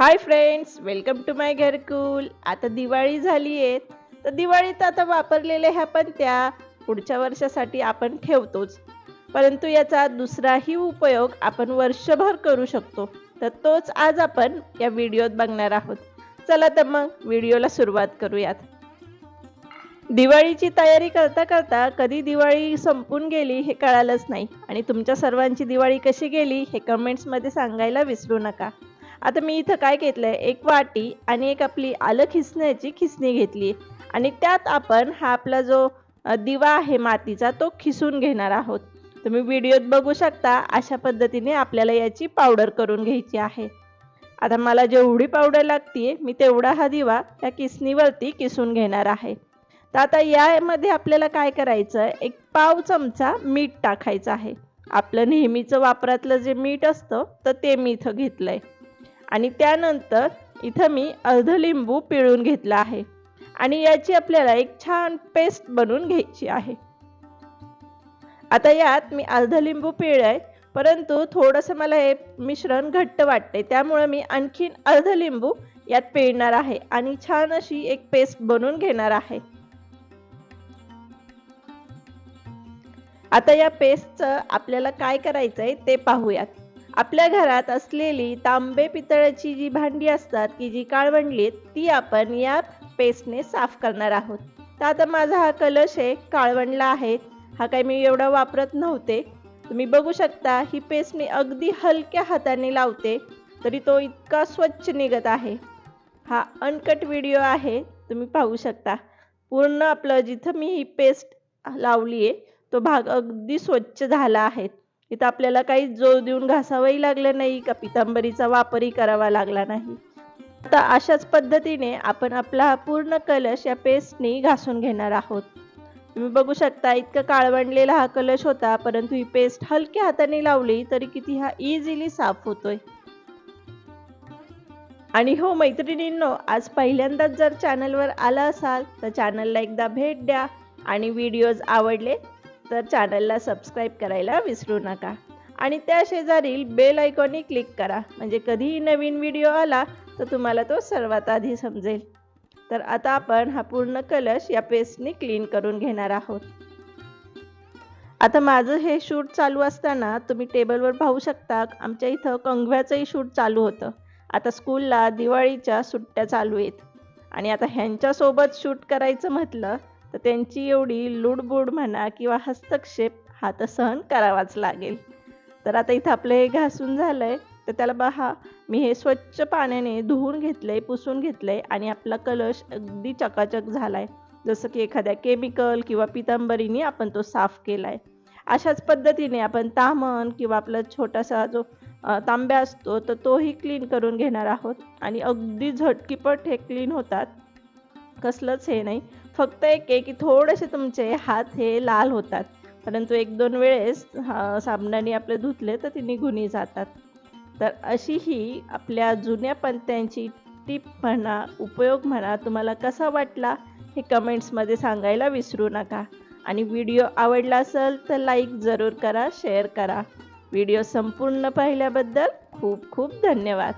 Hi friends, welcome to माय घरकुल। आता दिवाळी झाली आहे, तर दिवाळीत आता वापरलेल्या ह्या पणत्या पुढच्या वर्षासाठी आपण ठेवतोच, परंतु याचा दुसराही उपयोग आपण वर्षभर करू शकतो। तर तोच आज आपण या व्हिडिओत बघणार आहोत। चला तर मग व्हिडिओला सुरुवात करूयात। दिवाळीची तयारी करता करता कधी दिवाळी संपून गेली हे कळालंच नाही, आणि तुमच्या सर्वांची दिवाळी कशी गेली हे कमेंट्समध्ये सांगायला विसरू नका। आता मी इथं काय घेतलंय, एक वाटी आणि एक आपली आलं खिसण्याची खिसणी घेतली, आणि त्यात आपण हा आपला जो दिवा आहे मातीचा तो खिसून घेणार आहोत। तुम्ही व्हिडिओत बघू शकता, अशा पद्धतीने आपल्याला याची पावडर करून घ्यायची आहे। आता मला जेवढी पावडर लागते मी तेवढा हा दिवा या किसणीवरती किसून घेणार आहे। तर आता यामध्ये आपल्याला काय करायचं, एक पाव चमचा मीठ टाकायचं आहे। आपलं नेहमीचं वापरातलं जे मीठ असतं तर ते मी इथं घेतलंय, आणि त्यानंतर इथं मी अर्ध लिंबू पिळून घेतला आहे, आणि याची आपल्याला एक छान पेस्ट बनवून घ्यायची आहे। आता यात मी अर्ध लिंबू पिळलंय, परंतु थोडंसं मला हे मिश्रण घट्ट वाटते, त्यामुळे मी आणखीन अर्ध लिंबू यात पिळणार आहे आणि छान अशी एक पेस्ट बनवून घेणार आहे। आता या पेस्टचं आपल्याला काय करायचंय ते पाहूयात। आपल्या घरात असलेली तांबे पितळाची जी भांडी असतात की जी काळवंडली आहेत, ती आपण या पेस्टने साफ करणार आहोत। तर आता माझा हा कलश आहे, काळवंडला आहे, हा काही मी एवढा वापरत नव्हते। तुम्ही बघू शकता, ही पेस्ट मी अगदी हलक्या हाताने लावते तरी तो इतका स्वच्छ निघत आहे। हा अनकट व्हिडिओ आहे, तुम्ही पाहू शकता। पूर्ण आपलं जिथं मी ही पेस्ट लावली आहे तो भाग अगदी स्वच्छ झाला आहे। इथं आपल्याला काही जोर देऊन घासावंही लागलं नाही, का पितांबरीचा वापरही करावा लागला नाही। आता अशाच पद्धतीने आपण आपला हा पूर्ण कलश या पेस्टनी घासून घेणार आहोत। तुम्ही बघू शकता, इतका काळवंडलेला हा कलश होता, परंतु ही पेस्ट हलक्या हाताने लावली तरी किती हा इझिली साफ होतोय। आणि हो मैत्रिणींनो, आज पहिल्यांदाच जर चॅनलवर आला असाल तर चॅनलला एकदा भेट द्या, आणि व्हिडिओज आवडले तर चॅनलला सबस्क्राईब करायला विसरू नका, आणि त्या शेजारील बेल आयकॉनही क्लिक करा, म्हणजे कधीही नवीन व्हिडिओ आला तर तुम्हाला तो सर्वात आधी समजेल। तर आता आपण हा पूर्ण कलश या पेस्टने क्लीन करून घेणार आहोत। आता माझं हे शूट चालू असताना तुम्ही टेबलवर पाहू शकता, आमच्या इथं कंगव्याचंही शूट चालू होतं। आता स्कूलला दिवाळीच्या सुट्ट्या चालू आहेत, आणि आता ह्यांच्यासोबत शूट करायचं म्हटलं तर त्यांची एवढी लुडबुड म्हणा किंवा हस्तक्षेप हा तर सहन करावाच लागेल। तर आता इथं आपलं हे घासून झालंय, तर त्याला पहा, मी हे स्वच्छ पाण्याने धुवून घेतलंय, पुसून घेतलंय, आणि आपला कलश अगदी चकाचक झालाय, जसं की एखाद्या केमिकल किंवा पितांबरीने आपण तो साफ केलाय। अशाच पद्धतीने आपण ताम्हण किंवा आपला छोटासा जो तांब्या असतो तर तोही क्लीन करून घेणार आहोत, आणि अगदी झटकीपट हे क्लीन होतात, कसलंच हे नाही। फक्त एक की थोडेसे तुमचे हात हे लाल होतात, परंतु एक दोन वेळेस साबणाने आपले धुतले तर ती निघूनही जातात। तर अशी ही आपल्या जुन्या पणत्यांची टीप म्हणा, उपयोग म्हणा, तुम्हाला कसा वाटला हे कमेंट्समध्ये सांगायला विसरू नका, आणि व्हिडिओ आवडला असेल तर लाईक जरूर करा, शेअर करा। व्हिडिओ संपूर्ण पाहिल्याबद्दल खूप खूप धन्यवाद।